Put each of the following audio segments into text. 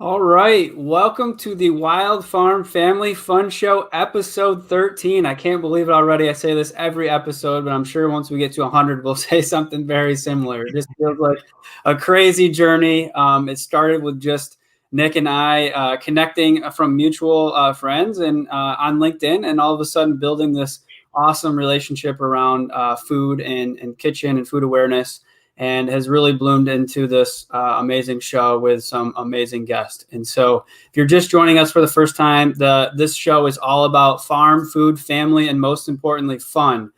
All right, welcome to the Wyld Farm Family Fun Show, episode 13. I can't believe it already. I say this every episode, but I'm sure once we get to 100, we'll say something very similar. It just feels like a crazy journey. It started with just Nick and I connecting from mutual friends and on LinkedIn, and all of a sudden building this awesome relationship around food and kitchen and food awareness, and has really bloomed into this amazing show with some amazing guests. And so if you're just joining us for the first time, this show is all about farm, food, family, and most importantly, fun.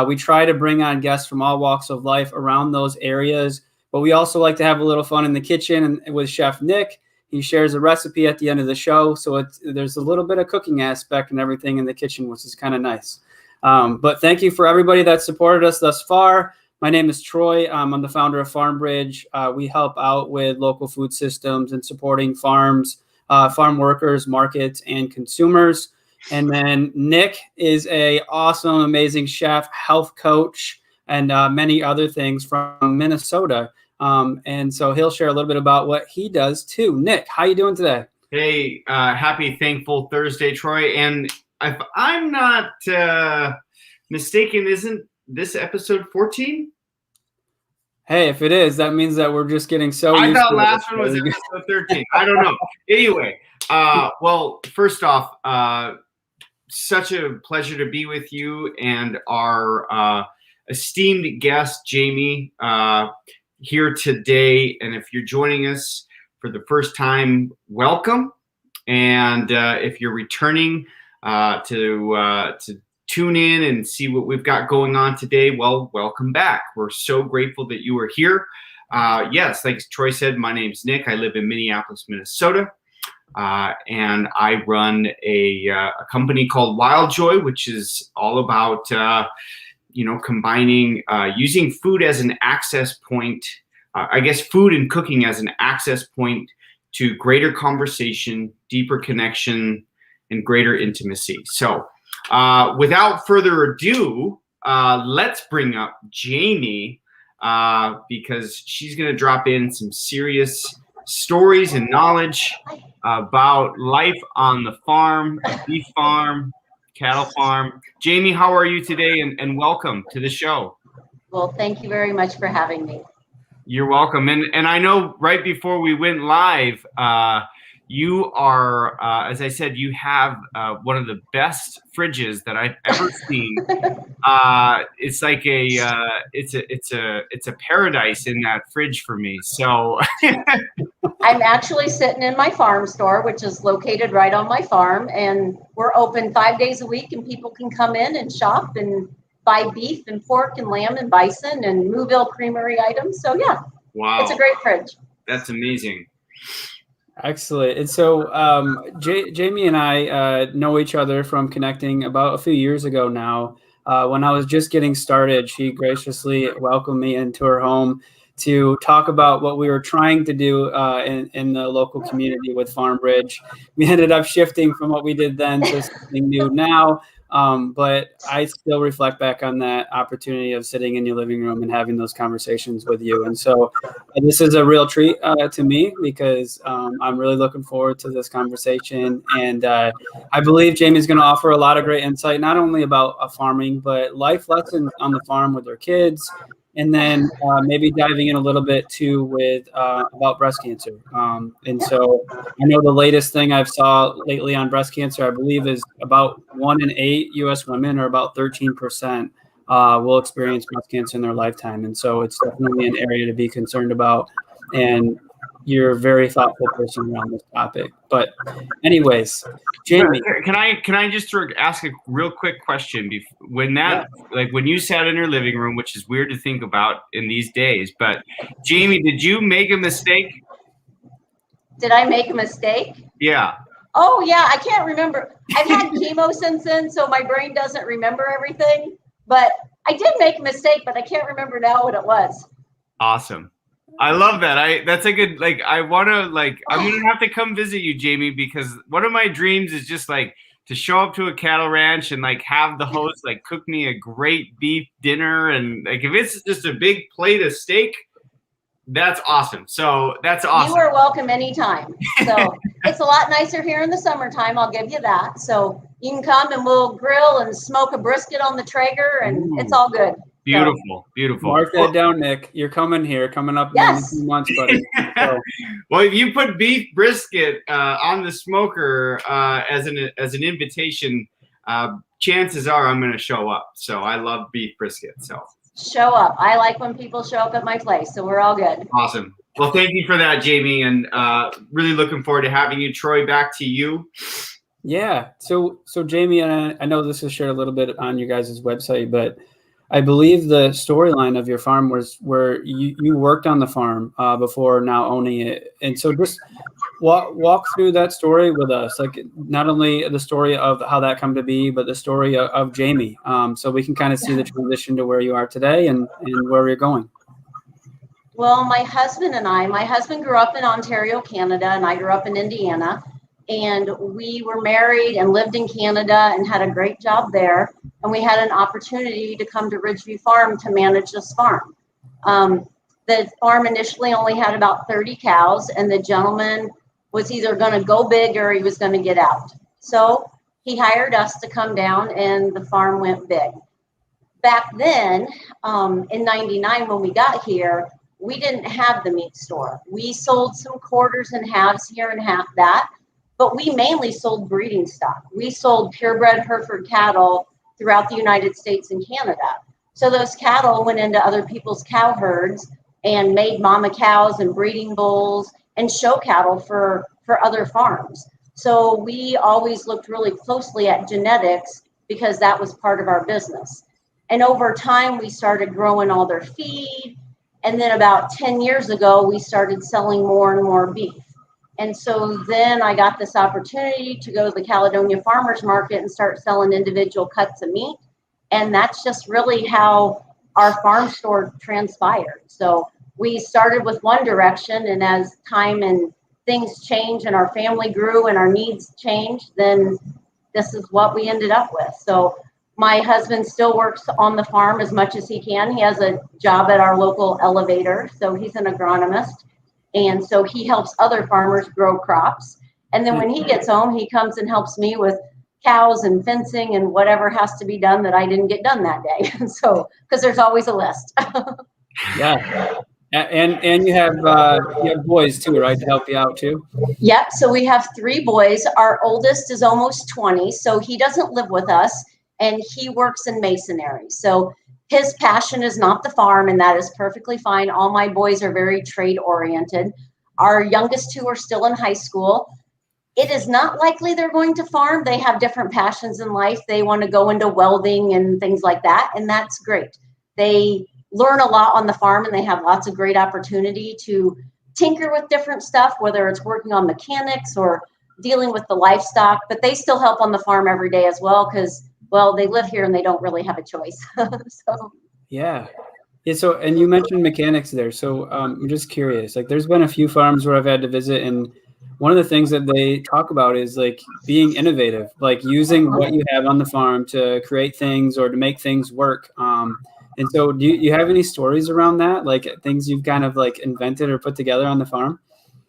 We try to bring on guests from all walks of life around those areas, but we also like to have a little fun in the kitchen. And with Chef Nick, he shares a recipe at the end of the show. So there's a little bit of cooking aspect and everything in the kitchen, which is kind of nice. But thank you for everybody that supported us thus far. My name is Troy. I'm the founder of FarmBridge. We help out with local food systems and supporting farms, farm workers, markets, and consumers. And then Nick is a awesome, amazing chef, health coach, and many other things from Minnesota. And so he'll share a little bit about what he does too. Nick, how you doing today? Hey, happy Thankful Thursday, Troy. And if I'm not mistaken, isn't this episode 14? Hey, if it is, that means that we're just getting so I used thought to last one was episode 13. I don't know. Anyway, well, first off, such a pleasure to be with you and our esteemed guest, Jami, here today. And if you're joining us for the first time, welcome. And if you're returning to tune in and see what we've got going on today, well, welcome back. We're so grateful that you are here. Yes, like Troy said, my name's Nick. I live in Minneapolis, Minnesota. And I run a company called Wyld Joy, which is all about, combining, using food as an access point, food and cooking as an access point to greater conversation, deeper connection, and greater intimacy. So without further ado, let's bring up Jami because she's going to drop in some serious stories and knowledge about life on the farm, beef farm, cattle farm. Jami, how are you today? And welcome to the show. Well, thank you very much for having me. You're welcome. And I know right before we went live, you are, as I said, you have one of the best fridges that I've ever seen. It's like it's a paradise in that fridge for me. So I'm actually sitting in my farm store, which is located right on my farm, and we're open 5 days a week, and people can come in and shop and buy beef and pork and lamb and bison and Mooville Creamery items. So yeah, wow, it's a great fridge. That's amazing. Excellent. And so Jami and I know each other from connecting about a few years ago now. When I was just getting started, she graciously welcomed me into her home to talk about what we were trying to do in the local community with FarmBridge. We ended up shifting from what we did then to something new now. But I still reflect back on that opportunity of sitting in your living room and having those conversations with you. And so this is a real treat to me because I'm really looking forward to this conversation. And I believe Jami's going to offer a lot of great insight, not only about farming, but life lessons on the farm with their kids. And then maybe diving in a little bit too with about breast cancer. And so I know the latest thing I've saw lately on breast cancer, I believe, is about 1 in 8 U.S. women, or about 13%, will experience breast cancer in their lifetime. And so it's definitely an area to be concerned about. And you're a very thoughtful person around this topic. But anyways, Jami, can I just ask a real quick question? When you sat in your living room, which is weird to think about in these days, but Jami, did you make a mistake? Did I make a mistake? Yeah. Oh yeah, I can't remember. I've had chemo since then, so my brain doesn't remember everything. But I did make a mistake, but I can't remember now what it was. Awesome. I love that. That's a good, I'm gonna have to come visit you, Jami, because one of my dreams is just to show up to a cattle ranch and have the host cook me a great beef dinner, and if it's just a big plate of steak, That's awesome. So that's awesome. You are welcome anytime. So it's a lot nicer here in the summertime. I'll give you that. So you can come and we'll grill and smoke a brisket on the Traeger, and it's all good. Beautiful, so, beautiful. Mark that down, Nick. You're coming here, coming up yes. in a few months, buddy. So. Well, if you put beef brisket on the smoker as an invitation, chances are I'm going to show up. So I love beef brisket. So show up. I like when people show up at my place. So we're all good. Awesome. Well, thank you for that, Jami, and really looking forward to having you. Troy, back to you. Yeah. So Jami, and I know this is shared a little bit on your guys' website, but I believe the storyline of your farm was where you worked on the farm before now owning it. And so just walk through that story with us, like not only the story of how that come to be, but the story of Jami, so we can kind of see the transition to where you are today and where you're going. Well, my husband grew up in Ontario, Canada, and I grew up in Indiana. And we were married and lived in Canada and had a great job there. And we had an opportunity to come to Ridgeview Farm to manage this farm. The farm initially only had about 30 cows, and the gentleman was either going to go big or he was going to get out. So he hired us to come down, and the farm went big. Back then, in 99, when we got here, we didn't have the meat store. We sold some quarters and halves here and half that. But we mainly sold breeding stock. We sold purebred Hereford cattle throughout the United States and Canada. So those cattle went into other people's cow herds and made mama cows and breeding bulls and show cattle for other farms. So we always looked really closely at genetics because that was part of our business. And over time, we started growing all their feed. And then about 10 years ago, we started selling more and more beef. And so then I got this opportunity to go to the Caledonia Farmers Market and start selling individual cuts of meat. And that's just really how our farm store transpired. So we started with one direction, and as time and things change and our family grew and our needs changed, then this is what we ended up with. So my husband still works on the farm as much as he can. He has a job at our local elevator, so he's an agronomist. And so he helps other farmers grow crops. And then when he gets home, he comes and helps me with cows and fencing and whatever has to be done that I didn't get done that day. So, because there's always a list. Yeah. And you have boys too, right, to help you out too? Yep. So we have 3 boys. Our oldest is almost 20. So he doesn't live with us, and he works in masonry. So his passion is not the farm, and that is perfectly fine. All my boys are very trade oriented. Our youngest 2 are still in high school. It is not likely they're going to farm. They have different passions in life. They want to go into welding and things like that, and that's great. They learn a lot on the farm, and they have lots of great opportunity to tinker with different stuff, whether it's working on mechanics or dealing with the livestock, but they still help on the farm every day as well because, well, they live here and they don't really have a choice. So yeah. So, and you mentioned mechanics there. So I'm just curious, like there's been a few farms where I've had to visit, and one of the things that they talk about is like being innovative, like using what you have on the farm to create things or to make things work. And so do you have any stories around that? Like things you've kind of like invented or put together on the farm?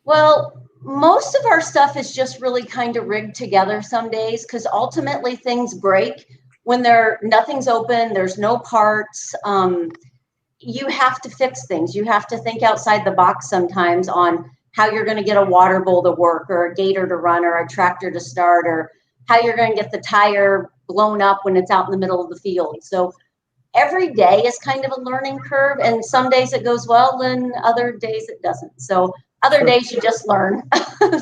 Well, most of our stuff is just really kind of rigged together some days because ultimately things break when nothing's open, there's no parts. You have to fix things. You have to think outside the box sometimes on how you're going to get a water bowl to work or a gator to run or a tractor to start or how you're going to get the tire blown up when it's out in the middle of the field. So every day is kind of a learning curve, and some days it goes well and other days it doesn't. So other days you just learn.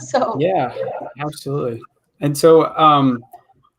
So yeah, absolutely. And so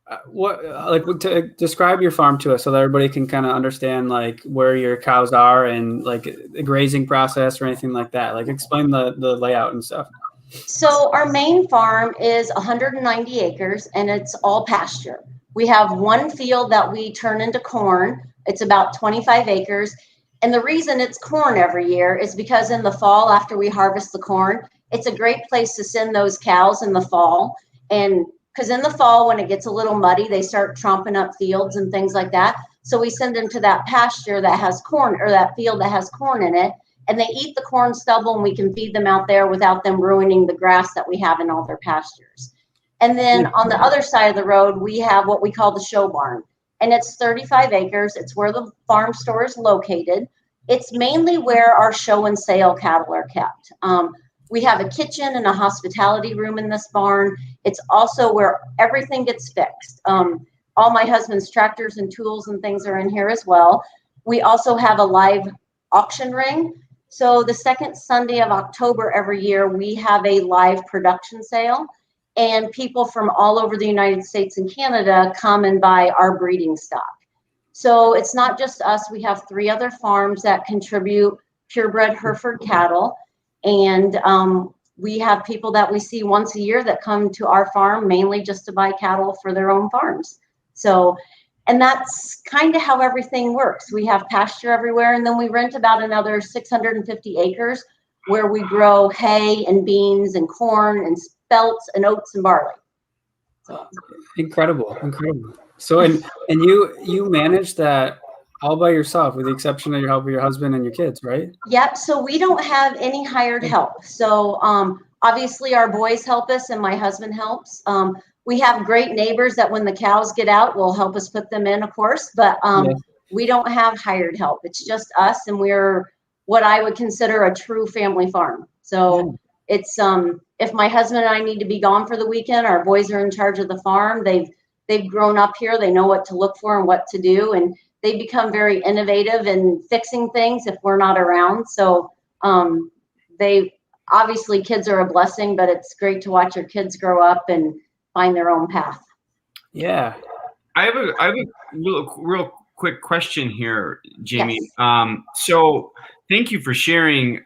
to describe your farm to us so that everybody can kind of understand like where your cows are and like the grazing process or anything like that. Like explain the layout and stuff. So our main farm is 190 acres and it's all pasture. We have one field that we turn into corn. It's about 25 acres. And the reason it's corn every year is because in the fall, after we harvest the corn, it's a great place to send those cows in the fall. And because in the fall, when it gets a little muddy, they start tromping up fields and things like that. So we send them to that pasture that has corn, or that field that has corn in it. and they eat the corn stubble, and we can feed them out there without them ruining the grass that we have in all their pastures. And then on the other side of the road, we have what we call the show barn, and it's 35 acres. It's where the farm store is located. It's mainly where our show and sale cattle are kept. We have a kitchen and a hospitality room in this barn. It's also where everything gets fixed. All my husband's tractors and tools and things are in here as well. We also have a live auction ring. So the second Sunday of October every year, we have a live production sale, and people from all over the United States and Canada come and buy our breeding stock. So it's not just us. We have 3 other farms that contribute purebred Hereford cattle. And we have people that we see once a year that come to our farm mainly just to buy cattle for their own farms. So, and that's kind of how everything works. We have pasture everywhere, and then we rent about another 650 acres where we grow hay and beans and corn and spelts and oats and barley. So. Incredible. So, and you manage that all by yourself, with the exception of your help with your husband and your kids, right? Yep. So we don't have any hired help. So obviously our boys help us and my husband helps. We have great neighbors that when the cows get out will help us put them in, of course, but we don't have hired help. It's just us, and we're what I would consider a true family farm. So it's if my husband and I need to be gone for the weekend, our boys are in charge of the farm. They've grown up here. They know what to look for and what to do, and they become very innovative in fixing things if we're not around. So they obviously, kids are a blessing, but it's great to watch your kids grow up and find their own path. Yeah. I have a real quick question here, Jami. Yes. So thank you for sharing.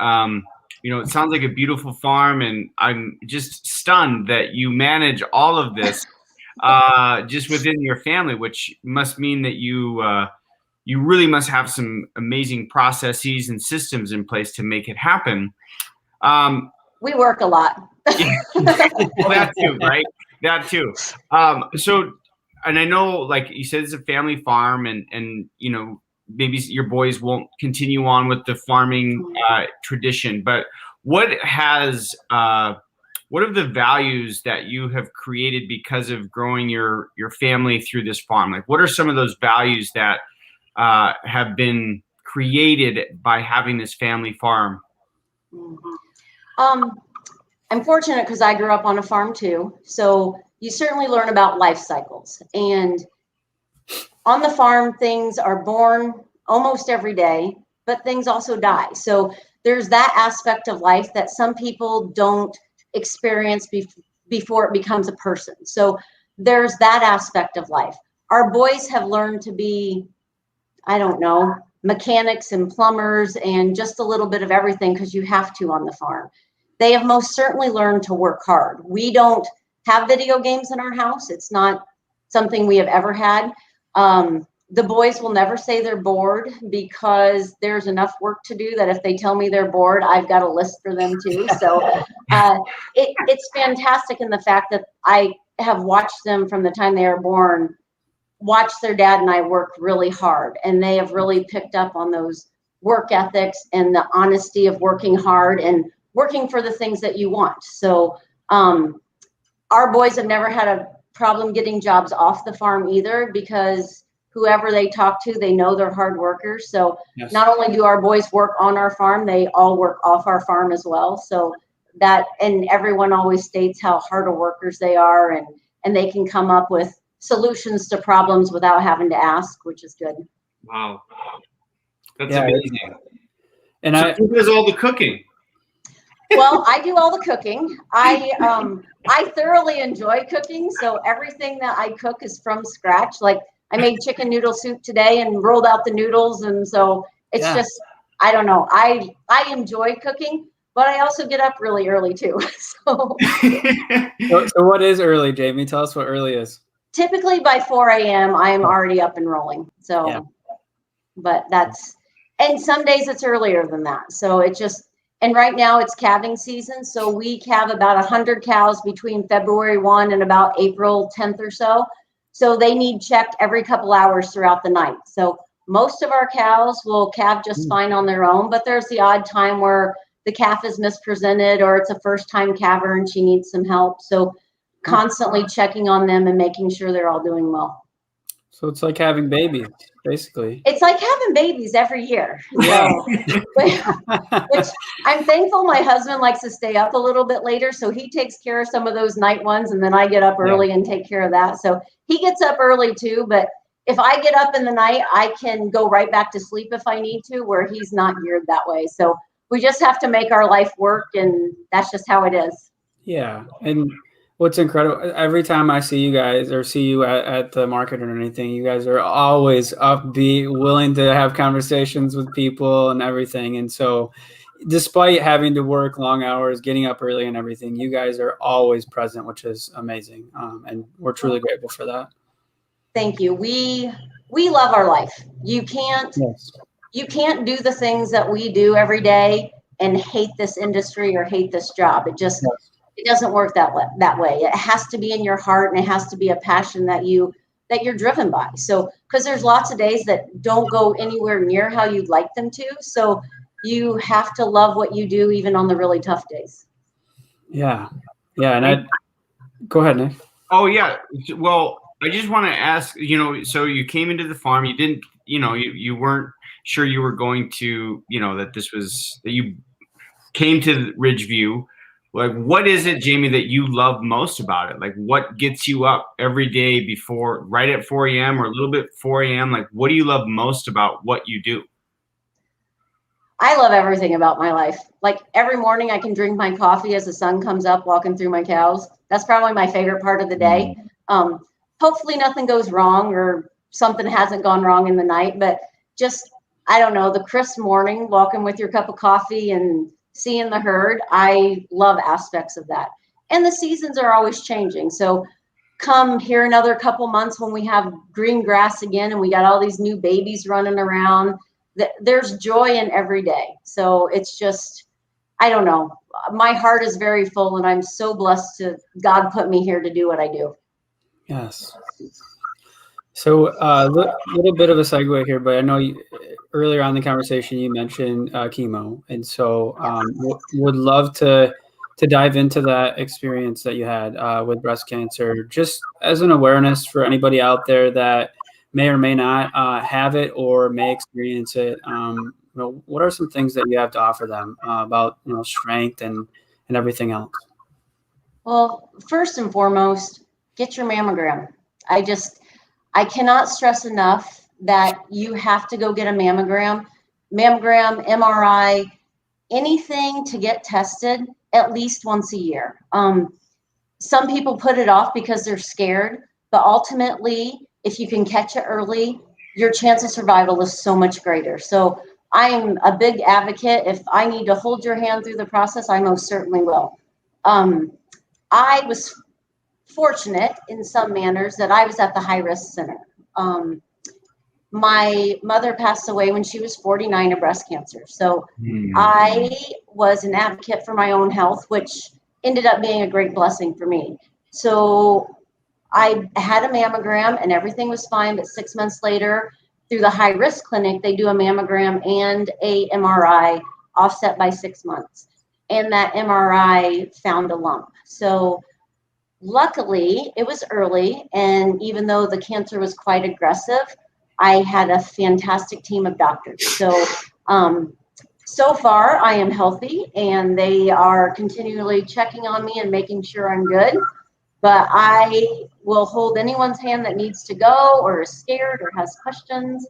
It sounds like a beautiful farm, and I'm just stunned that you manage all of this just within your family, which must mean that you really must have some amazing processes and systems in place to make it happen. We work a lot. Well, that too, right? That too. So, and I know, like you said, it's a family farm, and maybe your boys won't continue on with the farming tradition, but what are the values that you have created because of growing your family through this farm? Like, what are some of those values that have been created by having this family farm? I'm fortunate because I grew up on a farm too. So you certainly learn about life cycles. And on the farm, things are born almost every day, but things also die. So there's that aspect of life that some people don't experience before it becomes a person. So there's that aspect of life. Our boys have learned to be, I don't know, mechanics and plumbers and just a little bit of everything because you have to on the farm. They have most certainly learned to work hard. We don't have video games in our house. It's not something we have ever had. The boys will never say they're bored because there's enough work to do that if they tell me they're bored, I've got a list for them too. So it's fantastic in the fact that I have watched them from the time they are born, watch their dad and I work really hard, and they have really picked up on those work ethics and the honesty of working hard and working for the things that you want. So our boys have never had a problem getting jobs off the farm either, because whoever they talk to, they know they're hard workers. So not only do our boys work on our farm, they all work off our farm as well. So that, and everyone always states how hard of workers they are, and they can come up with solutions to problems without having to ask, which is good. Wow. That's amazing. And so who does all the cooking? Well, I do all the cooking. I thoroughly enjoy cooking. So everything that I cook is from scratch. Like I made chicken noodle soup today and rolled out the noodles. And so it's just, I don't know. I enjoy cooking, but I also get up really early too. So what is early, Jami? Tell us what early is. Typically by 4 a.m. I am already up and rolling. So, but that's, and some days it's earlier than that. So it just, and right now it's calving season. So we calve about 100 cows between February 1 and about April 10th or so. So they need checked every couple hours throughout the night. So Most of our cows will calve just fine on their own, but there's the odd time where the calf is mispresented or it's a first-time calver and she needs some help. So constantly checking on them and making sure they're all doing well. So it's like having babies, basically. It's like having babies every year. Yeah. So, which I'm thankful my husband likes to stay up a little bit later, so he takes care of some of those night ones, and then I get up early and take care of that. So he gets up early too, but if I get up in the night, I can go right back to sleep if I need to, where he's not geared that way. So we just have to make our life work, and that's just how it is. Yeah. And what's incredible, every time I see you guys or see you at the market or anything, you guys are always upbeat, willing to have conversations with people and everything. And so despite having to work long hours, getting up early and everything, you guys are always present, which is amazing. And we're truly grateful for that. Thank you. We love our life. You can't do the things that we do every day and hate this industry or hate this job. It just it doesn't work that way. It has to be in your heart, and it has to be a passion that you're driven by. So, because there's lots of days that don't go anywhere near how you'd like them to. So you have to love what you do, even on the really tough days. Yeah. And go ahead, Nick. Oh yeah. Well, I just want to ask, so you came into the farm, you didn't, you weren't sure you were going to, that you came to Ridgeview. Like, what is it, Jami, that you love most about it? Like, what gets you up every day right at 4 a.m. or a little bit 4 a.m.? Like, what do you love most about what you do? I love everything about my life. Like, every morning I can drink my coffee as the sun comes up, walking through my cows. That's probably my favorite part of the day. Hopefully nothing goes wrong or something hasn't gone wrong in the night, but just, I don't know, the crisp morning, walking with your cup of coffee and seeing the herd, I love aspects of that. And the seasons are always changing. So come here another couple months when we have green grass again and we got all these new babies running around, there's joy in every day. So it's just, I don't know, my heart is very full, and I'm so blessed to God put me here to do what I do. Yes. So a little bit of a segue here, but I know earlier on in the conversation you mentioned chemo, and so would love to dive into that experience that you had with breast cancer, just as an awareness for anybody out there that may or may not have it or may experience it. What are some things that you have to offer them about strength and everything else? Well, first and foremost, get your mammogram. I cannot stress enough that you have to go get a mammogram, MRI, anything to get tested at least once a year. Some people put it off because they're scared, but ultimately, if you can catch it early, your chance of survival is so much greater. So I am a big advocate. If I need to hold your hand through the process, I most certainly will. I was fortunate in some manners that I was at the high risk center. My mother passed away when she was 49 of breast cancer. So I was an advocate for my own health, which ended up being a great blessing for me. So I had a mammogram and everything was fine. But 6 months later, through the high risk clinic, they do a mammogram and a MRI offset by 6 months. And that MRI found a lump. So luckily, it was early, and even though the cancer was quite aggressive, I had a fantastic team of doctors. So, so far, I am healthy, and they are continually checking on me and making sure I'm good. But I will hold anyone's hand that needs to go or is scared or has questions.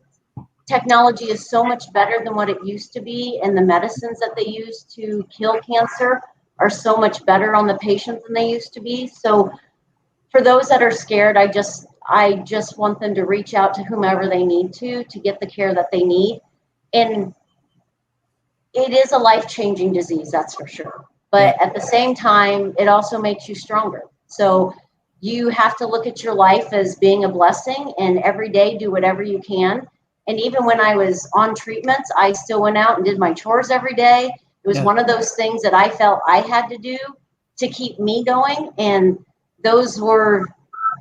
Technology is so much better than what it used to be, and the medicines that they use to kill cancer are so much better on the patient than they used to be. So for those that are scared, I just want them to reach out to whomever they need to get the care that they need. And it is a life-changing disease, that's for sure. But at the same time, it also makes you stronger. So you have to look at your life as being a blessing, and every day do whatever you can. And even when I was on treatments, I still went out and did my chores every day. It was one of those things that I felt I had to do to keep me going. And those were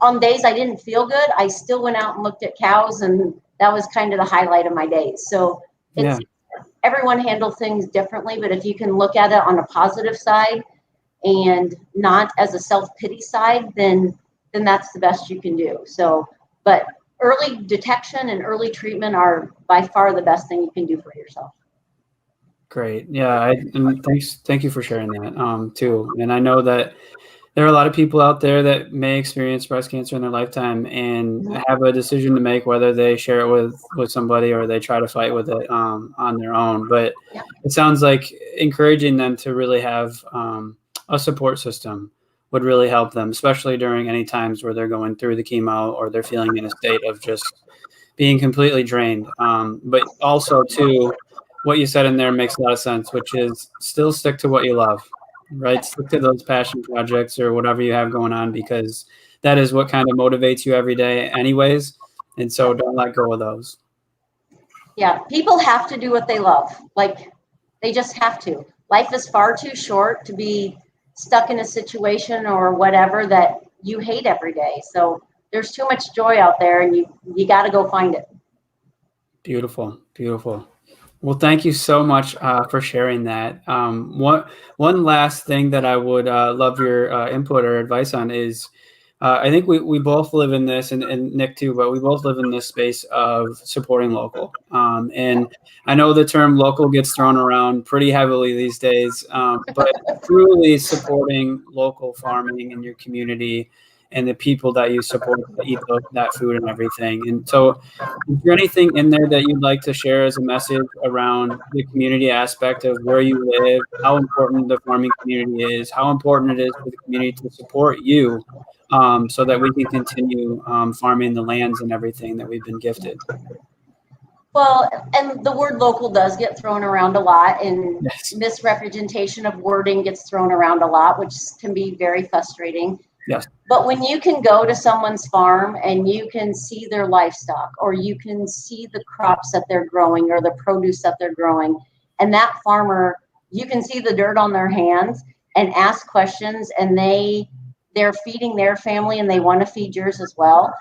on days I didn't feel good, I still went out and looked at cows, and that was kind of the highlight of my days. So it's everyone handles things differently, but if you can look at it on a positive side and not as a self-pity side, then that's the best you can do. So, but early detection and early treatment are by far the best thing you can do for yourself. Great. Yeah. And thank you for sharing that too. And I know that there are a lot of people out there that may experience breast cancer in their lifetime and have a decision to make whether they share it with somebody or they try to fight with it on their own. But it sounds like encouraging them to really have a support system would really help them, especially during any times where they're going through the chemo or they're feeling in a state of just being completely drained. But also, too, what you said in there makes a lot of sense, which is still stick to what you love. Right. Stick to those passion projects or whatever you have going on, because that is what kind of motivates you every day anyways. And so don't let go of those. Yeah. People have to do what they love. Like they just have to. Life is far too short to be stuck in a situation or whatever that you hate every day. So there's too much joy out there, and you got to go find it. Beautiful. Beautiful. Well, thank you so much for sharing that. One last thing that I would love your input or advice on is I think we both live in this, and Nick too, but we both live in this space of supporting local. And I know the term local gets thrown around pretty heavily these days, but truly supporting local farming in your community and the people that you support that eat that food and everything. And so is there anything in there that you'd like to share as a message around the community aspect of where you live, how important the farming community is, how important it is for the community to support you so that we can continue farming the lands and everything that we've been gifted? Well, and the word local does get thrown around a lot, and misrepresentation of wording gets thrown around a lot, which can be very frustrating. Yes. But when you can go to someone's farm and you can see their livestock, or you can see the crops that they're growing or the produce that they're growing, and that farmer, you can see the dirt on their hands and ask questions, and they're feeding their family and they want to feed yours as well.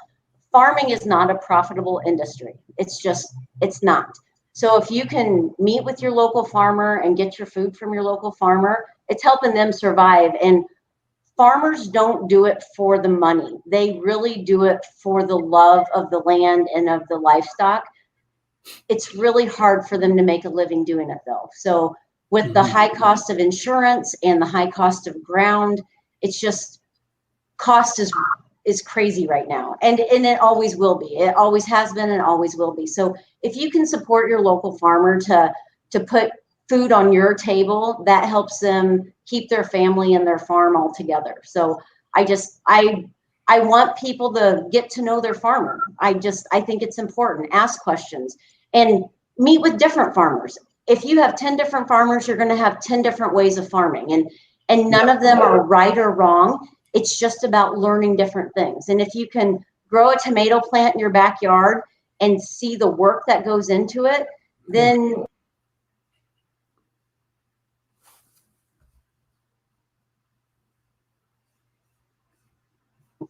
Farming is not a profitable industry. It's not. So if you can meet with your local farmer and get your food from your local farmer, it's helping them survive. And farmers don't do it for the money. They really do it for the love of the land and of the livestock. It's really hard for them to make a living doing it though. So with the high cost of insurance and the high cost of ground, it's just cost is crazy right now. And it always will be. It always has been and always will be. So if you can support your local farmer to put food on your table, that helps them keep their family and their farm all together. So I want people to get to know their farmer. I think it's important. Ask questions and meet with different farmers. If you have 10 different farmers, you're going to have 10 different ways of farming, and none of them are right or wrong. It's just about learning different things. And if you can grow a tomato plant in your backyard and see the work that goes into it, then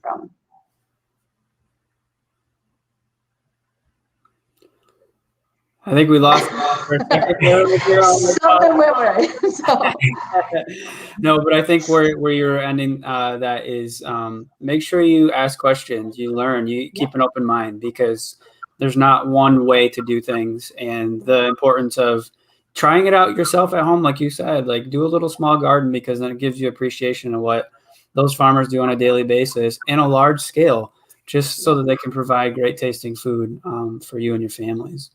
from. I think we lost for a second. Something went right. So. No, but I think where you're ending that is make sure you ask questions, you learn, you keep an open mind, because there's not one way to do things, and the importance of trying it out yourself at home, like you said, like do a little small garden, because then it gives you appreciation of what those farmers do on a daily basis in a large scale, just so that they can provide great tasting food for you and your families.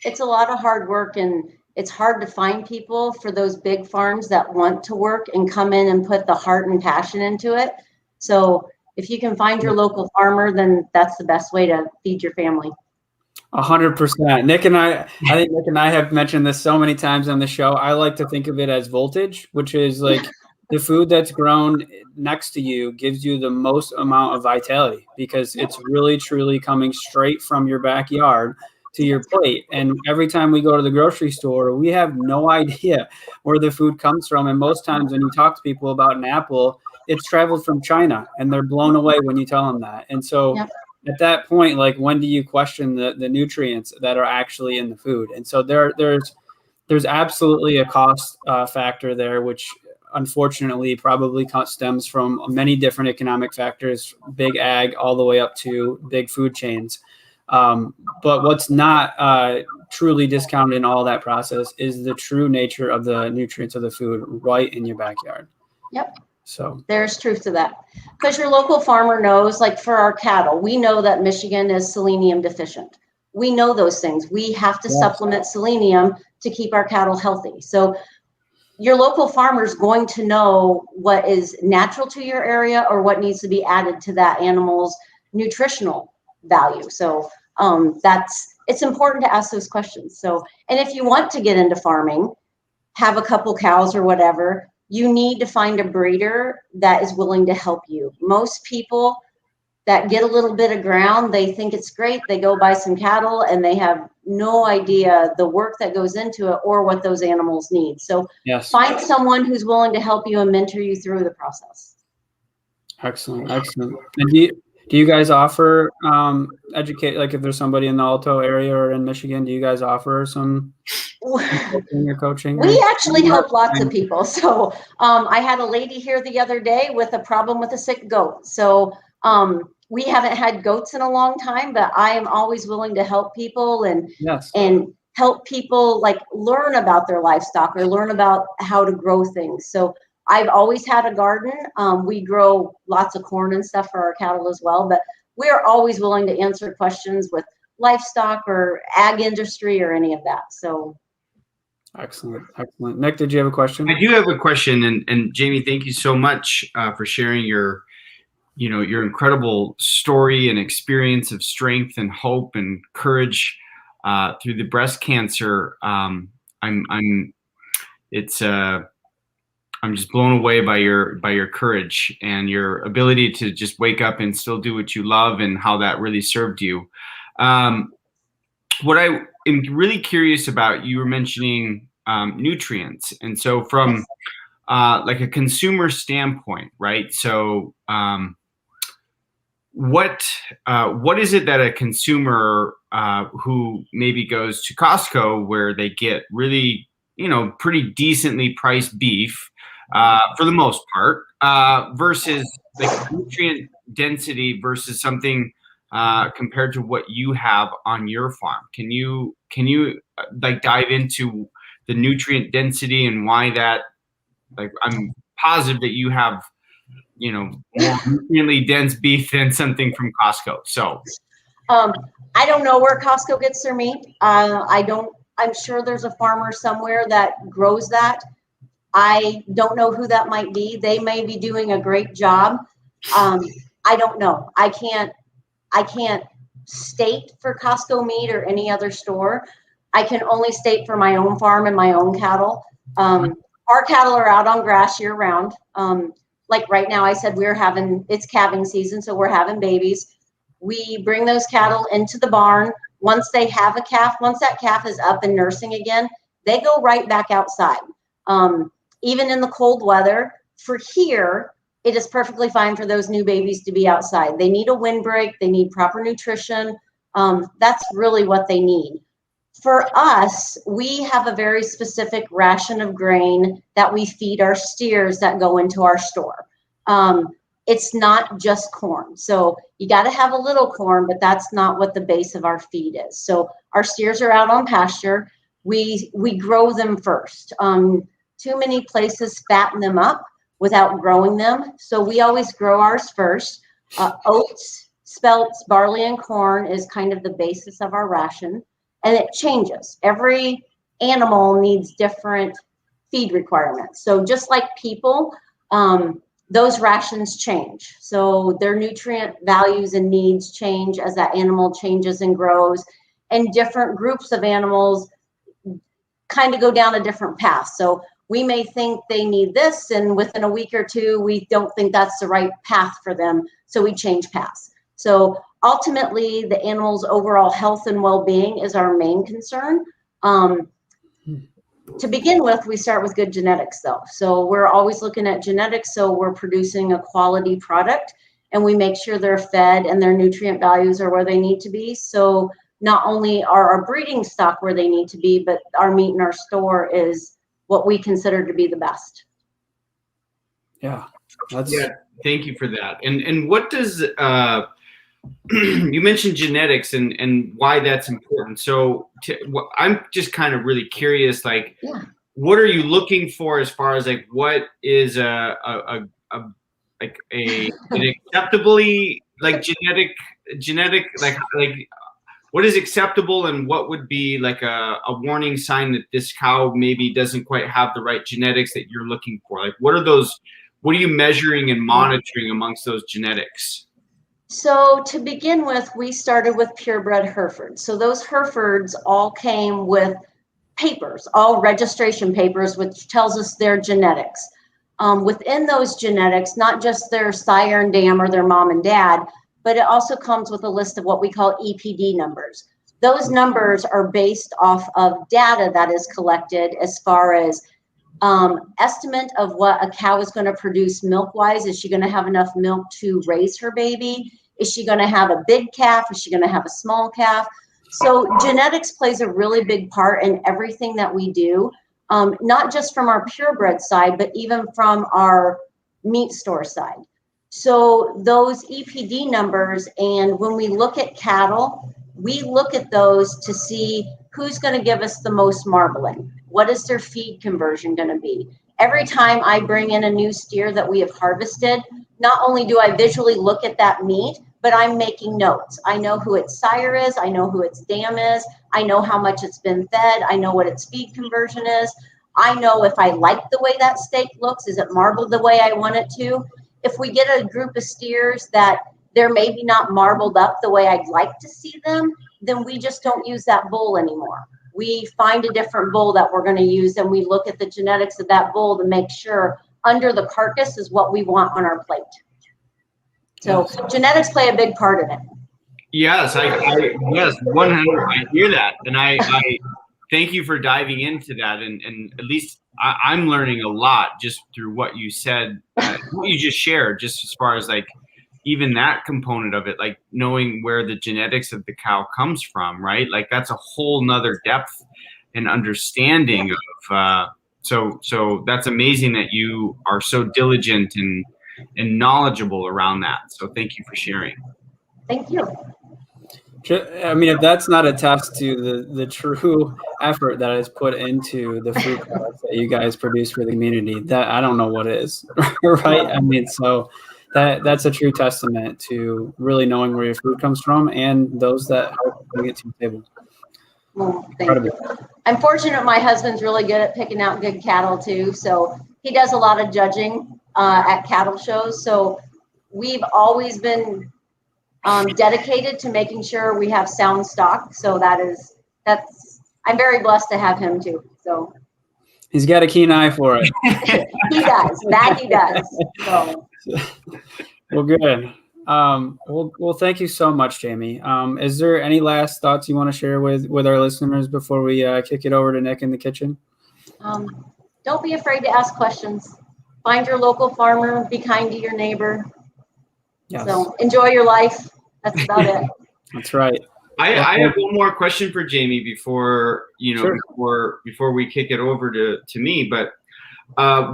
It's a lot of hard work, and it's hard to find people for those big farms that want to work and come in and put the heart and passion into it. So if you can find your local farmer, then that's the best way to feed your family. 100%. I think Nick and I have mentioned this so many times on the show. I like to think of it as voltage, which is like the food that's grown next to you gives you the most amount of vitality, because it's really, truly coming straight from your backyard to your plate. And every time we go to the grocery store, we have no idea where the food comes from. And most times when you talk to people about an apple, it's traveled from China, and they're blown away when you tell them that. And so at that point, like, when do you question the nutrients that are actually in the food? And so there's absolutely a cost factor there, which unfortunately probably stems from many different economic factors, big ag all the way up to big food chains. But what's not truly discounted in all that process is the true nature of the nutrients of the food right in your backyard. Yep. So there's truth to that, because your local farmer knows, like for our cattle, we know that Michigan is selenium deficient. We know those things. We have to supplement selenium to keep our cattle healthy. So your local farmer is going to know what is natural to your area or what needs to be added to that animal's nutritional value. So it's important to ask those questions. So, and if you want to get into farming, have a couple cows or whatever, you need to find a breeder that is willing to help you. Most people that get a little bit of ground, they think it's great. They go buy some cattle and they have no idea the work that goes into it or what those animals need. So find someone who's willing to help you and mentor you through the process. Excellent. And do you guys offer educate, like if there's somebody in the Alto area or in Michigan, do you guys offer some coaching? We actually help lots of people. So I had a lady here the other day with a problem with a sick goat. So we haven't had goats in a long time, but I am always willing to help people and help people like learn about their livestock or learn about how to grow things. So I've always had a garden. We grow lots of corn and stuff for our cattle as well, but we're always willing to answer questions with livestock or ag industry or any of that. So excellent. Nick, did you have a question? I do have a question, and Jami, thank you so much for sharing your incredible story and experience of strength and hope and courage through the breast cancer. I'm just blown away by your courage and your ability to just wake up and still do what you love and how that really served you. What I am really curious about, you were mentioning nutrients, and so from like a consumer standpoint, right? So what is it that a consumer who maybe goes to Costco, where they get really pretty decently priced beef for the most part, versus like nutrient density versus something compared to what you have on your farm? Can you like dive into the nutrient density and why that? Like, I'm positive that you have more nutriently dense beef than something from Costco. So I don't know where Costco gets their meat. I'm sure there's a farmer somewhere that grows that. I don't know who that might be. They may be doing a great job. I don't know. I can't state for Costco meat or any other store. I can only state for my own farm and my own cattle. Our cattle are out on grass year round. Like right now, I said it's calving season, so we're having babies. We bring those cattle into the barn. Once they have a calf, once that calf is up and nursing again, they go right back outside. Even in the cold weather, for here, it is perfectly fine for those new babies to be outside. They need a windbreak. They need proper nutrition. That's really what they need. For us, we have a very specific ration of grain that we feed our steers that go into our store. It's not just corn. So you got to have a little corn, but that's not what the base of our feed is. So our steers are out on pasture. We grow them first. Too many places fatten them up without growing them. So we always grow ours first. Oats, spelts, barley, and corn is kind of the basis of our ration. And it changes. Every animal needs different feed requirements. So just like people, those rations change. So their nutrient values and needs change as that animal changes and grows. And different groups of animals kind of go down a different path. So we may think they need this, and within a week or two, we don't think that's the right path for them. So we change paths. So ultimately, the animal's overall health and well-being is our main concern. to begin with, we start with good genetics though. So we're always looking at genetics. So we're producing a quality product and we make sure they're fed and their nutrient values are where they need to be. So not only are our breeding stock where they need to be, but our meat in our store is what we consider to be the best. Yeah. Thank you for that. And what does you mentioned genetics and why that's important. So I'm just kind of really curious, like, what are you looking for as far as like what is an acceptably like genetic like what is acceptable and what would be like a warning sign that this cow maybe doesn't quite have the right genetics that you're looking for? Like, what are you measuring and monitoring amongst those genetics? So to begin with, we started with purebred Herefords. So those Herefords all came with papers, all registration papers, which tells us their genetics. Within those genetics, not just their sire and dam or their mom and dad, but it also comes with a list of what we call EPD numbers. Those numbers are based off of data that is collected as far as estimate of what a cow is going to produce milk-wise. Is she going to have enough milk to raise her baby? Is she going to have a big calf? Is she going to have a small calf? So genetics plays a really big part in everything that we do, not just from our purebred side, but even from our meat store side. So those EPD numbers, and when we look at cattle, we look at those to see who's going to give us the most marbling. What is their feed conversion going to be? Every time I bring in a new steer that we have harvested, not only do I visually look at that meat, but I'm making notes. I know who its sire is. I know who its dam is. I know how much it's been fed. I know what its feed conversion is. I know if I like the way that steak looks, is it marbled the way I want it to? If we get a group of steers that they're maybe not marbled up the way I'd like to see them, then we just don't use that bull anymore. We find a different bull that we're going to use, and we look at the genetics of that bull to make sure under the carcass is what we want on our plate. So genetics play a big part of it. Yes, yes, 100. I hear that, and I thank you for diving into that. And at least I'm learning a lot just through what you said, what you just shared, just as far as like even that component of it, like knowing where the genetics of the cow comes from, right? Like that's a whole nother depth and understanding of. So that's amazing that you are so diligent and knowledgeable around that. So thank you for sharing. Thank you. I mean, if that's not a test to the true effort that is put into the food products that you guys produce for the community, that I don't know what is, right? I mean, so that's a true testament to really knowing where your food comes from and those that help bring it to the table. Well, thank you. I'm fortunate my husband's really good at picking out good cattle too. So he does a lot of judging at cattle shows. So we've always been dedicated to making sure we have sound stock. So I'm very blessed to have him too. So he's got a keen eye for it. He does. That he does. So. Well, good. Well, thank you so much, Jami. Is there any last thoughts you want to share with our listeners before we kick it over to Nick in the kitchen? Don't be afraid to ask questions. Find your local farmer. Be kind to your neighbor. Yes. So enjoy your life. That's about it. That's right. I have one more question for Jami before before we kick it over to me. But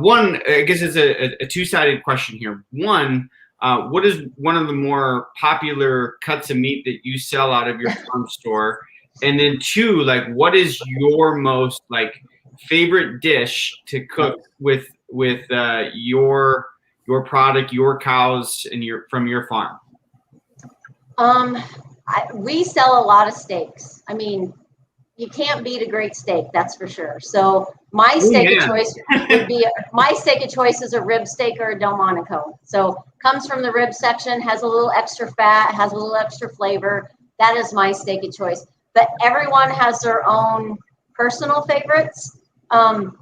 one, I guess it's a two-sided question here. One, what is one of the more popular cuts of meat that you sell out of your farm store? And then two, like, what is your most like favorite dish to cook with your product, your cows, and from your farm? We sell a lot of steaks. I mean, you can't beat a great steak, that's for sure. So my steak of choice would be is a rib steak or a Delmonico. So comes from the rib section, has a little extra fat, has a little extra flavor. That is my steak of choice. But everyone has their own personal favorites. I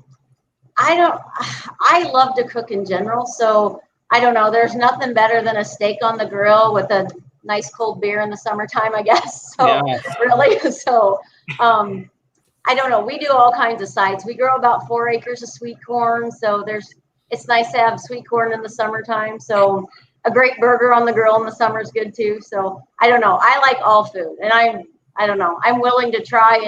love to cook in general, so I don't know. There's nothing better than a steak on the grill with a nice cold beer in the summertime, I guess. So really, so I don't know. We do all kinds of sides. We grow about 4 acres of sweet corn. So it's nice to have sweet corn in the summertime. So a great burger on the grill in the summer is good too. So I don't know. I like all food, and I don't know. I'm willing to try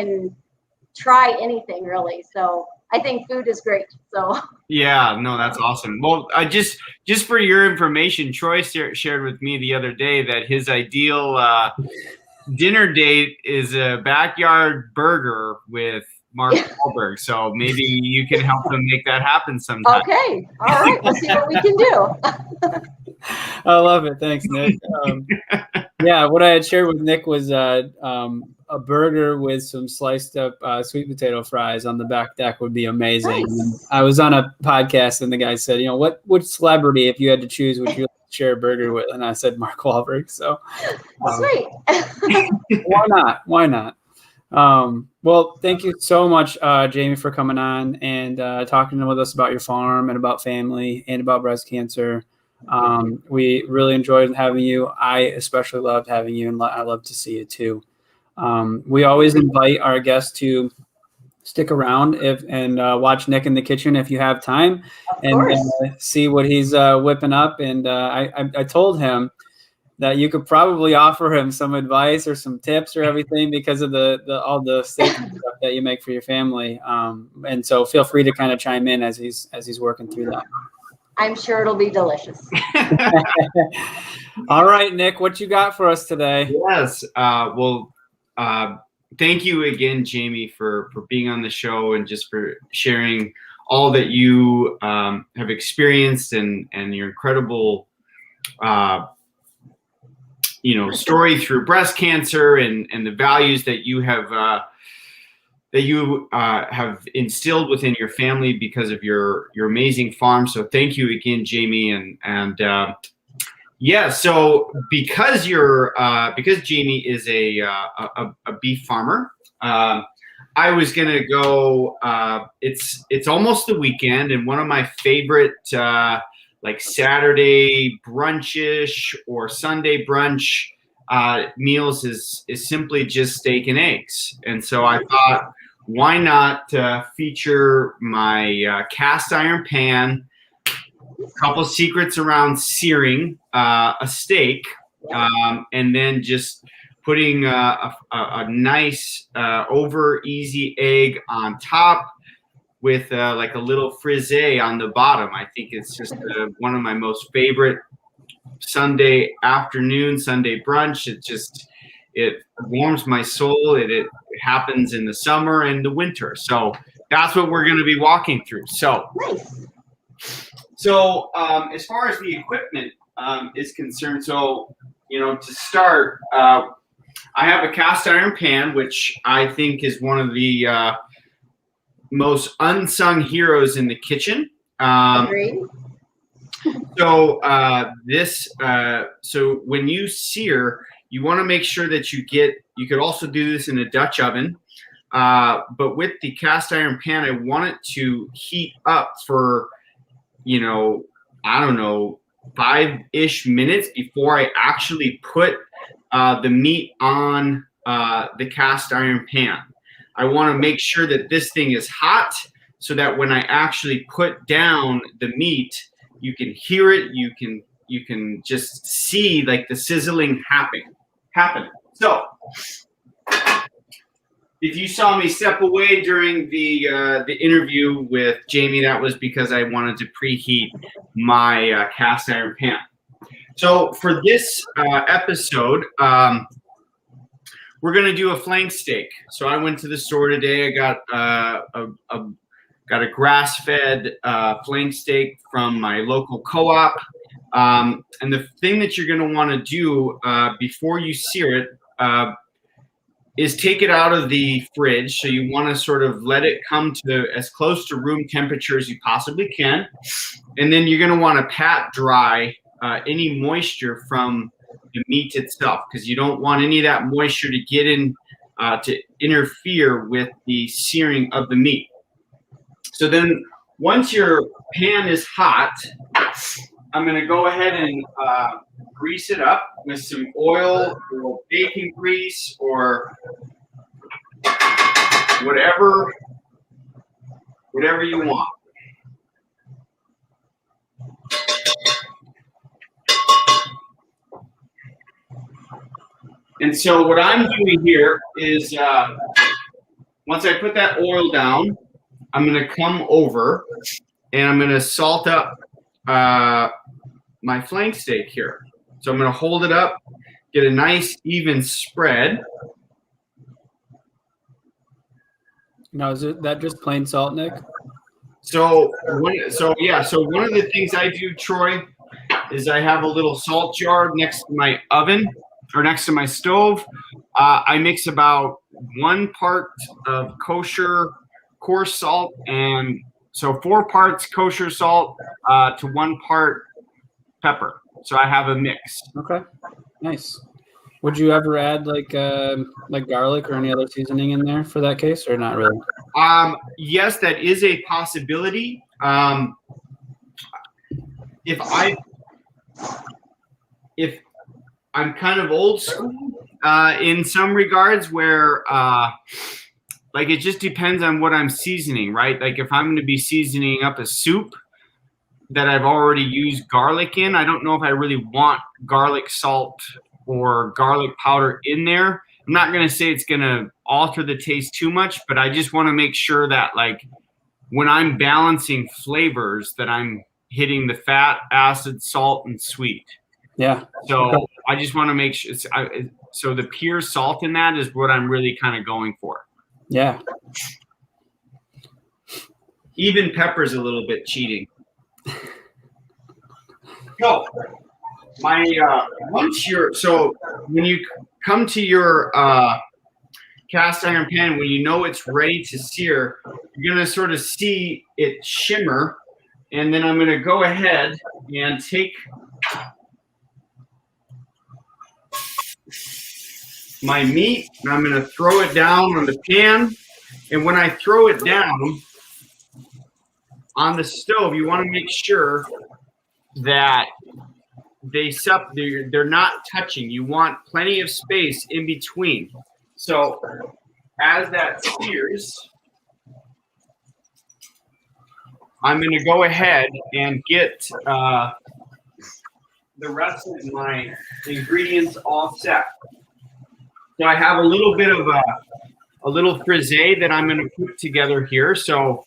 anything really. So I think food is great. So Yeah, no, that's awesome. Well, I just for your information, Troy shared with me the other day that his ideal dinner date is a backyard burger with Mark Wahlberg. So maybe you can help him make that happen sometime. Okay. All right. We'll see what we can do. I love it. Thanks, Nick. Yeah, what I had shared with Nick was a burger with some sliced up sweet potato fries on the back deck would be amazing. Nice. I was on a podcast and the guy said, what celebrity, if you had to choose, would you share a burger with? And I said Mark Wahlberg. So Sweet. Why not? Well, thank you so much, Jami, for coming on and talking with us about your farm and about family and about breast cancer. We really enjoyed having you. I especially loved having you, and I love to see you too. We always invite our guests to stick around and watch Nick in the kitchen if you have time, and see what he's whipping up. And I told him that you could probably offer him some advice or some tips or everything because of all the steak and stuff that you make for your family. And so feel free to kind of chime in as he's working through that. I'm sure it'll be delicious. All right, Nick, what you got for us today? Yes. Thank you again, Jami, for being on the show and just for sharing all that you have experienced and your incredible story through breast cancer and the values that you have have instilled within your family because of your amazing farm. So thank you again, Jami, so because Jami is a beef farmer, I was gonna go. It's almost the weekend, and one of my favorite like Saturday brunchish or Sunday brunch meals is simply just steak and eggs. And so I thought, why not feature my cast iron pan, a couple secrets around searing a steak, and then just putting a nice over easy egg on top with like a little frisee on the bottom. I think it's just one of my most favorite Sunday afternoon, Sunday brunch. It warms my soul. It happens in the summer and the winter. So that's what we're going to be walking through. So as far as the equipment is concerned, to start, I have a cast iron pan, which I think is one of the most unsung heroes in the kitchen. Agreed. So when you sear, you want to make sure that you could also do this in a Dutch oven. But with the cast iron pan, I want it to heat up for, 5-ish minutes before I actually put the meat on the cast iron pan. I want to make sure that this thing is hot so that when I actually put down the meat, you can hear it. You can just see like the sizzling happen. So if you saw me step away during the interview with Jami, that was because I wanted to preheat my cast iron pan. So for this episode, we're gonna do a flank steak. So I went to the store today. I got a grass-fed flank steak from my local co-op. And the thing that you're gonna want to do before you sear it is take it out of the fridge. So you want to sort of let it come to as close to room temperature as you possibly can, and then you're gonna want to pat dry any moisture from the meat itself, because you don't want any of that moisture to get in to interfere with the searing of the meat. So then once your pan is hot, I'm going to go ahead and grease it up with some oil or bacon grease or whatever you want. And so what I'm doing here is once I put that oil down, I'm going to come over and I'm going to salt up my flank steak here. So I'm going to hold it up, get a nice even spread. Now, is that just plain salt, Nick? So one of the things I do, Troy, is I have a little salt jar next to my oven or next to my stove. I mix about 1 part of kosher coarse salt, and so 4 parts kosher salt to 1 part pepper. So I have a mix. Okay, nice. Would you ever add like garlic or any other seasoning in there for that case, or not really? Yes, that is a possibility. If I'm kind of old school in some regards, where like it just depends on what I'm seasoning, right? Like if I'm going to be seasoning up a soup that I've already used garlic in, I don't know if I really want garlic salt or garlic powder in there. I'm not going to say it's going to alter the taste too much, but I just want to make sure that like when I'm balancing flavors that I'm hitting the fat, acid, salt, and sweet. Yeah. So okay. I just want to make sure so the pure salt in that is what I'm really kind of going for. Yeah. Even pepper's a little bit cheating. So when you come to your cast iron pan, when you know it's ready to sear, you're going to sort of see it shimmer, and then I'm going to go ahead and take my meat and I'm going to throw it down on the pan. And when I throw it down on the stove, you want to make sure that they're not touching. You want plenty of space in between. So as that sears, I'm going to go ahead and get the rest of my ingredients all set. So I have a little bit of a little frisee that I'm going to put together here. So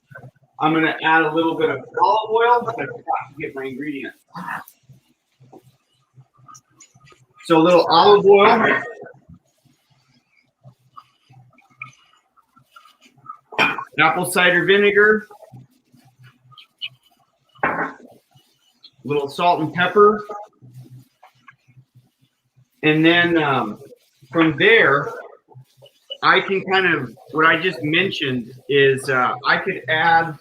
I'm going to add a little bit of olive oil, but I forgot to get my ingredients. So a little olive oil. Apple cider vinegar. A little salt and pepper. And then from there, I can kind of, what I just mentioned is I could add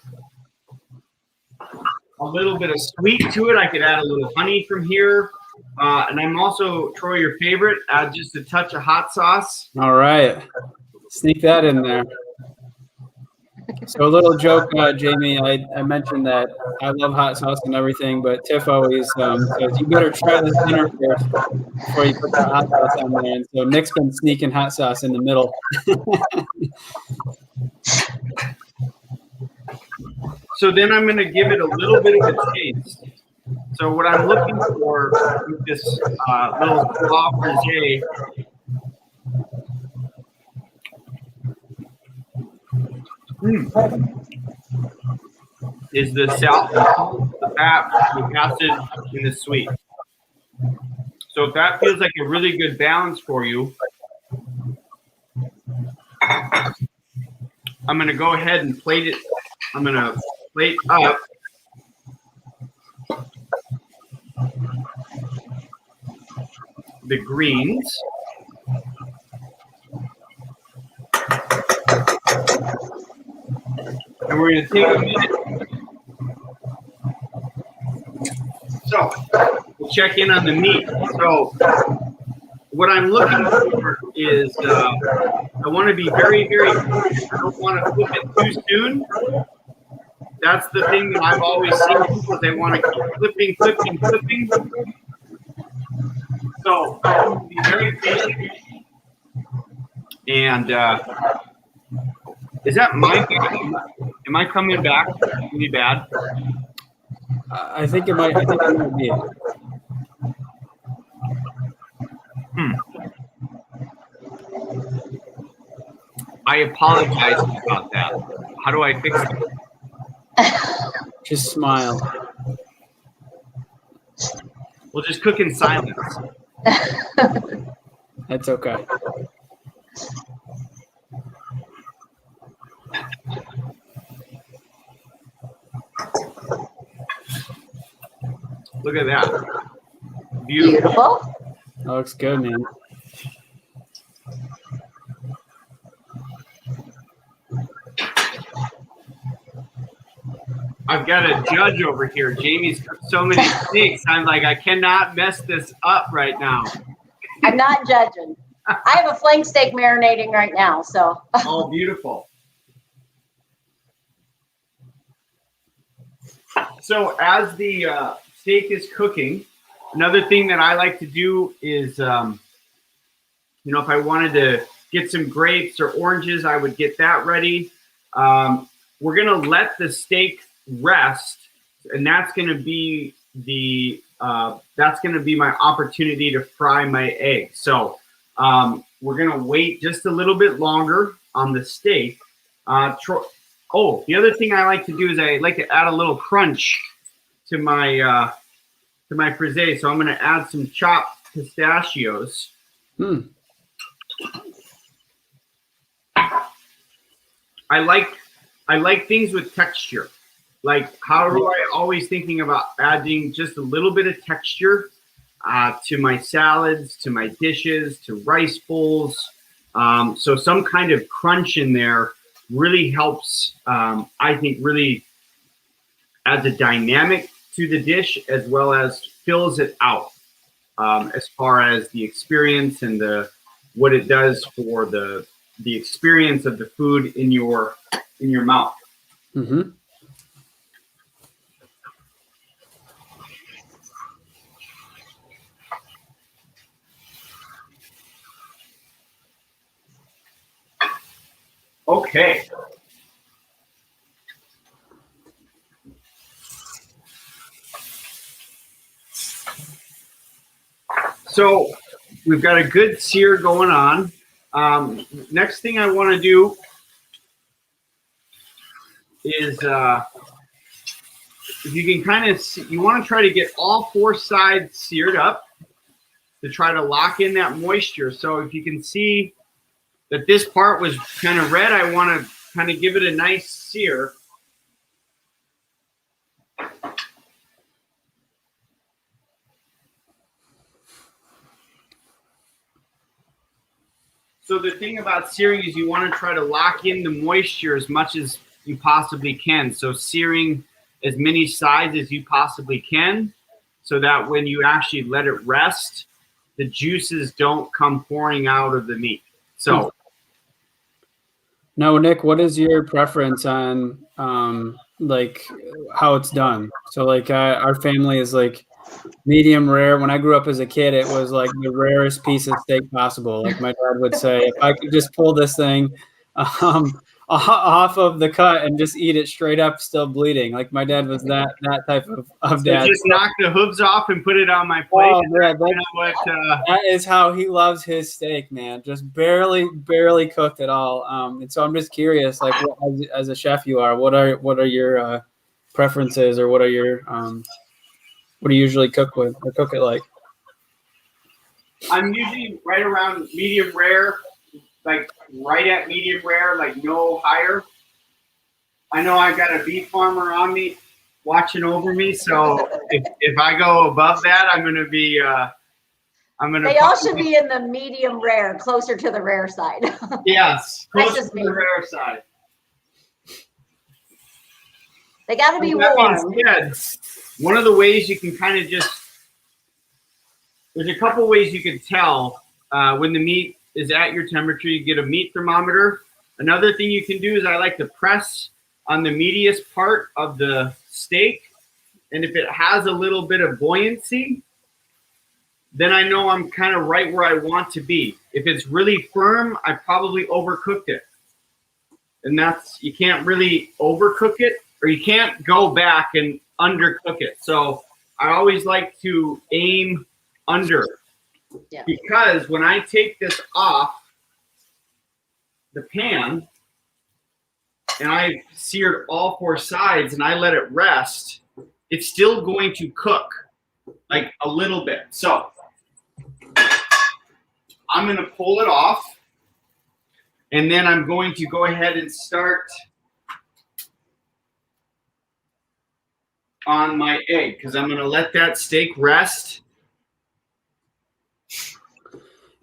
a little bit of sweet to it. I could add a little honey from here. And I'm also, Troy, your favorite, add just a touch of hot sauce. All right. Sneak that in there. So a little joke, Jamie, I mentioned that I love hot sauce and everything, but Tiff always says, you better try this dinner first before you put that hot sauce on there. And so Nick's been sneaking hot sauce in the middle. So then I'm going to give it a little bit of a taste. So what I'm looking for with this little raw frisee is the salt, the fat, the acid, and the sweet. So if that feels like a really good balance for you, I'm going to go ahead and plate it. I'm going to plate up the greens. And we're going to take a minute. So we'll check in on the meat. So what I'm looking for is I want to be very, very, I don't want to flip it too soon. That's the thing that I've always seen people, they want to keep flipping. So be very patient. And Is that my bad? Am I coming back really bad? I think it might be. I apologize about that. How do I fix it? Just smile. We'll just cook in silence. That's okay. Look at that. Beautiful. Beautiful. That looks good, man. I've got a judge over here. Jamie's cooked so many steaks. I'm like, I cannot mess this up right now. I'm not judging. I have a flank steak marinating right now, so. Oh, beautiful. So as the steak is cooking, another thing that I like to do is, if I wanted to get some grapes or oranges, I would get that ready. We're going to let the steak rest, and that's going to be my opportunity to fry my egg. So we're going to wait just a little bit longer on the steak. The other thing I like to do is I like to add a little crunch to my frisee. So I'm going to add some chopped pistachios. I like things with texture. Like, how do I always thinking about adding just a little bit of texture to my salads, to my dishes, to rice bowls. So some kind of crunch in there really helps, I think really adds a dynamic to the dish as well as fills it out as far as the experience and what it does for the experience of the food in your mouth. Mm-hmm. Okay. So we've got a good sear going on. Next thing I want to do is if you can kind of see, you want to try to get all four sides seared up to try to lock in that moisture. So if you can see that this part was kind of red, I want to kind of give it a nice sear. So the thing about searing is you want to try to lock in the moisture as much as you possibly can. So searing as many sides as you possibly can so that when you actually let it rest, the juices don't come pouring out of the meat. So now, Nick, what is your preference on like how it's done? So like our family is like medium rare. When I grew up as a kid, it was like the rarest piece of steak possible. Like my dad would say, if I could just pull this thing off of the cut and just eat it straight up, still bleeding. Like my dad was that type of dad. So just knock the hooves off and put it on my plate. Oh, yeah, that is how he loves his steak, man. Just barely cooked at all. And so I'm just curious, like as a chef you are, what are your preferences, or what are your what do you usually cook with or cook it like? I'm usually right around medium rare, like right at medium rare, like no higher. I know I've got a beef farmer on me watching over me, so if I go above that, I'm going to be They all should be in the medium rare, closer to the rare side. Yes, closer just to me. the rare side. They got to be That warm. being said, one of the ways you can kind of there's a couple ways you can tell when the meat is at your temperature. You get a meat thermometer. Another thing you can do is I like to press on the meatiest part of the steak. And if it has a little bit of buoyancy, then I know I'm kind of right where I want to be. If it's really firm, I probably overcooked it. and you can't really overcook it, or you can't go back and undercook it. So I always like to aim under, because when I take this off the pan and I've seared all 4 sides and I let it rest, it's still going to cook like a little bit. So I'm going to pull it off, and then I'm going to go ahead and start on my egg, because I'm going to let that steak rest.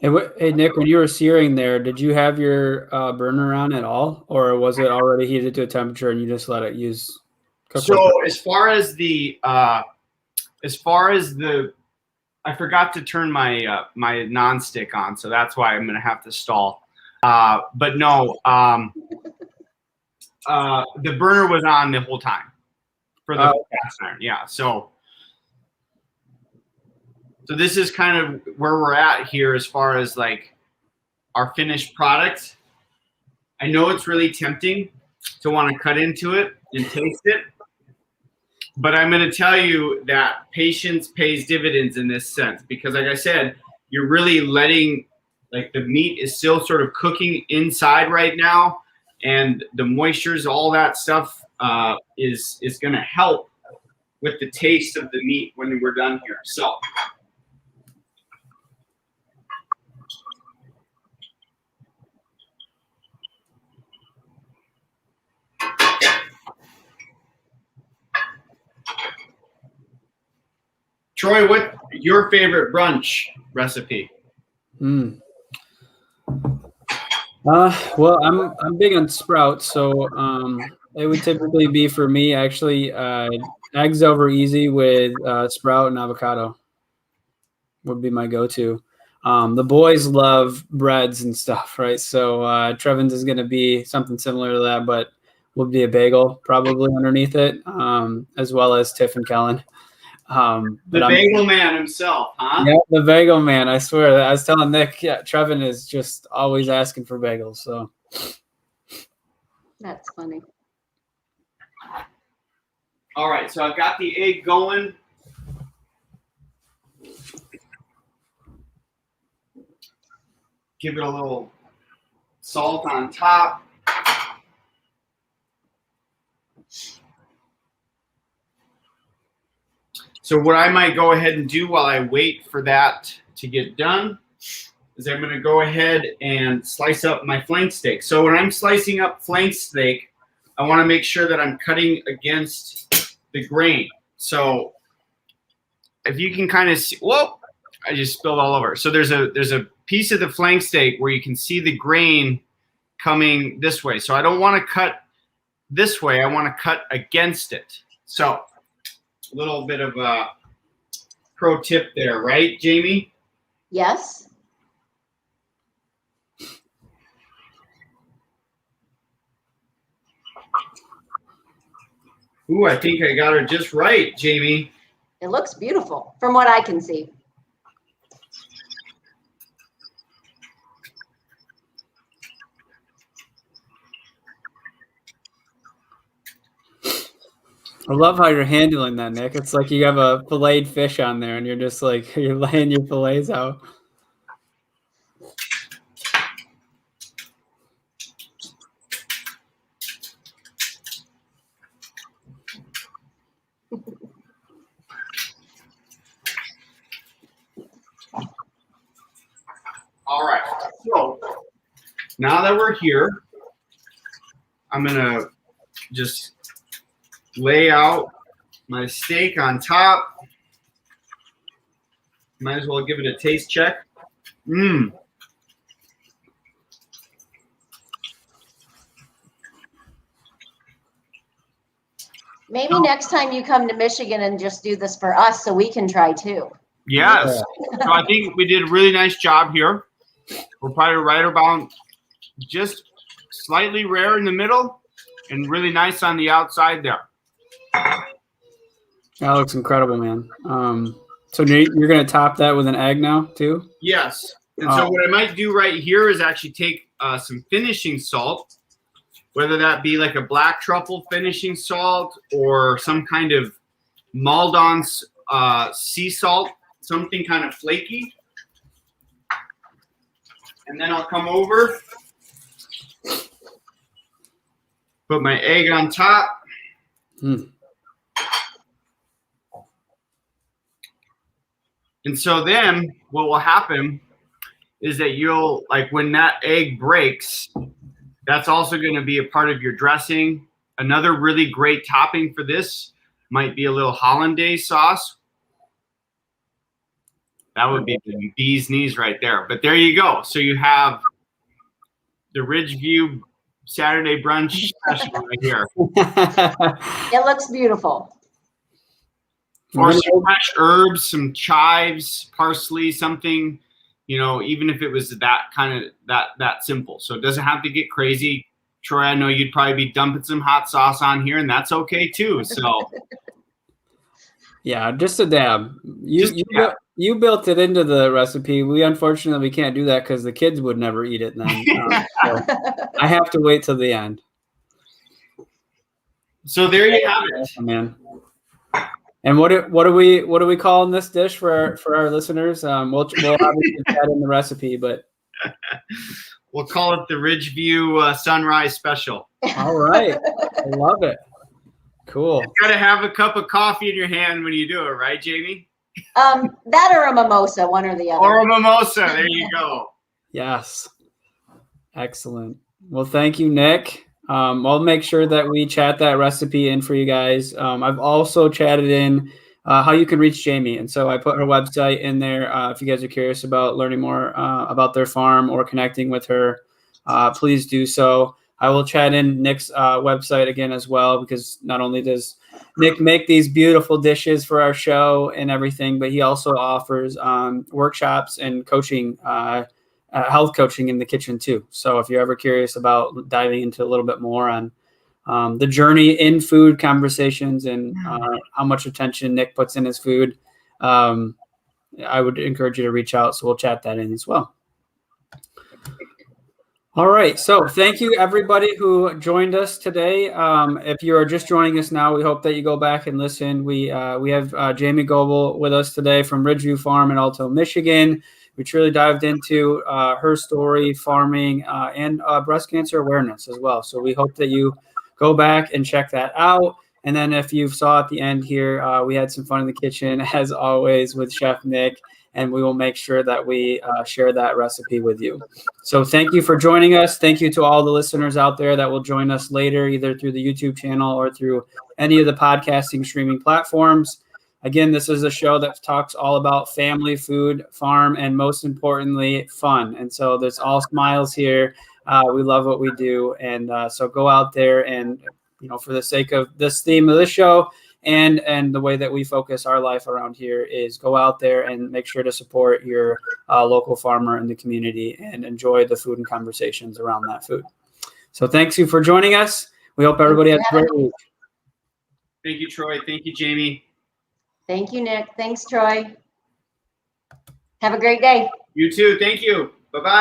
Hey, Nick, when you were searing there, did you have your burner on at all, or was it already heated to a temperature and you just let it cook? So as far as the I forgot to turn my my nonstick on, so that's why I'm going to have to stall. But no, the burner was on the whole time for the cast iron. Yeah, so this is kind of where we're at here as far as like our finished product. I know it's really tempting to want to cut into it and taste it, but I'm going to tell you that patience pays dividends in this sense, because like I said, you're really letting, like, the meat is still sort of cooking inside right now, and the moistures, all that stuff is going to help with the taste of the meat when we're done here. So Troy, what's your favorite brunch recipe? Well, I'm big on sprouts, so it would typically be for me actually eggs over easy with sprout and avocado would be my go-to. The boys love breads and stuff, right? So Trevin's is going to be something similar to that, but would be a bagel probably underneath it, as well as Tiff and Kellen. The bagel man himself, huh? Yeah, the bagel man. I swear. I was telling Nick, yeah, Trevin is just always asking for bagels. So that's funny. All right, so I've got the egg going. Give it a little salt on top. So what I might go ahead and do while I wait for that to get done is I'm going to go ahead and slice up my flank steak. So when I'm slicing up flank steak, I want to make sure that I'm cutting against the grain. So if you can kind of see, whoa, I just spilled all over. So there's a piece of the flank steak where you can see the grain coming this way. So I don't want to cut this way. I want to cut against it. So a little bit of a pro tip there, right, Jamie? Yes. Ooh, I think I got her just right, Jamie. It looks beautiful from what I can see. I love how you're handling that, Nick. It's like you have a filleted fish on there, and you're just like you're laying your fillets out. All right. So now that we're here, I'm gonna just lay out my steak on top. Might as well give it a taste check. Mmm. Maybe next time you come to Michigan and just do this for us so we can try too. Yes. So I think we did a really nice job here. We're probably right about just slightly rare in the middle and really nice on the outside there. That looks incredible, man. So you're going to top that with an egg now too? Yes. And so what I might do right here is actually take some finishing salt whether that be like a black truffle finishing salt or some kind of Maldon sea salt, something kind of flaky. And then I'll come over, put my egg on top. And so then what will happen is that you'll, like when that egg breaks, that's also going to be a part of your dressing. Another really great topping for this might be a little hollandaise sauce. That would be the bee's knees right there. But there you go. So you have the Ridgeview Saturday brunch special right here. It looks beautiful. Or some fresh herbs, some chives, parsley, something, you know, even if it was that kind of that simple. So it doesn't have to get crazy. Troy, I know you'd probably be dumping some hot sauce on here, and that's okay too. So yeah, just a dab. You built it into the recipe. We unfortunately can't do that because the kids would never eat it then. So I have to wait till the end. So there you have it, man. And what are we calling this dish for our listeners? We'll obviously put that in the recipe, but we'll call it the Ridgeview Sunrise Special. All right, I love it. Cool. You gotta have a cup of coffee in your hand when you do it, right, Jamie? That or a mimosa, one or the other. Or a mimosa. There you go. Yes. Excellent. Well, thank you, Nick. I'll make sure that we chat that recipe in for you guys. I've also chatted in how you can reach Jami. And so I put her website in there. If you guys are curious about learning more about their farm or connecting with her, please do so. I will chat in Nick's website again as well, because not only does Nick make these beautiful dishes for our show and everything, but he also offers workshops and coaching, health coaching in the kitchen too. So if you're ever curious about diving into a little bit more on the journey in food conversations and how much attention Nick puts in his food, I would encourage you to reach out. So we'll chat that in as well. All right. So thank you, everybody who joined us today. If you are just joining us now, we hope that you go back and listen. We have Jami Goble with us today from Ridgeview Farm in Alto, Michigan. We truly dived into her story, farming, and breast cancer awareness as well. So we hope that you go back and check that out. And then if you saw at the end here, we had some fun in the kitchen, as always, with Chef Nick. And we will make sure that we share that recipe with you. So thank you for joining us. Thank you to all the listeners out there that will join us later, either through the YouTube channel or through any of the podcasting streaming platforms. Again, this is a show that talks all about family, food, farm, and most importantly, fun. And so there's all smiles here. We love what we do. And so go out there and, you know, for the sake of this theme of this show, and the way that we focus our life around here is go out there and make sure to support your local farmer in the community and enjoy the food and conversations around that food. So thanks you for joining us. We hope everybody has a great week. Thank you, Troy. Thank you, Jamie. Thank you, Nick. Thanks, Troy. Have a great day. You too. Thank you. Bye-bye.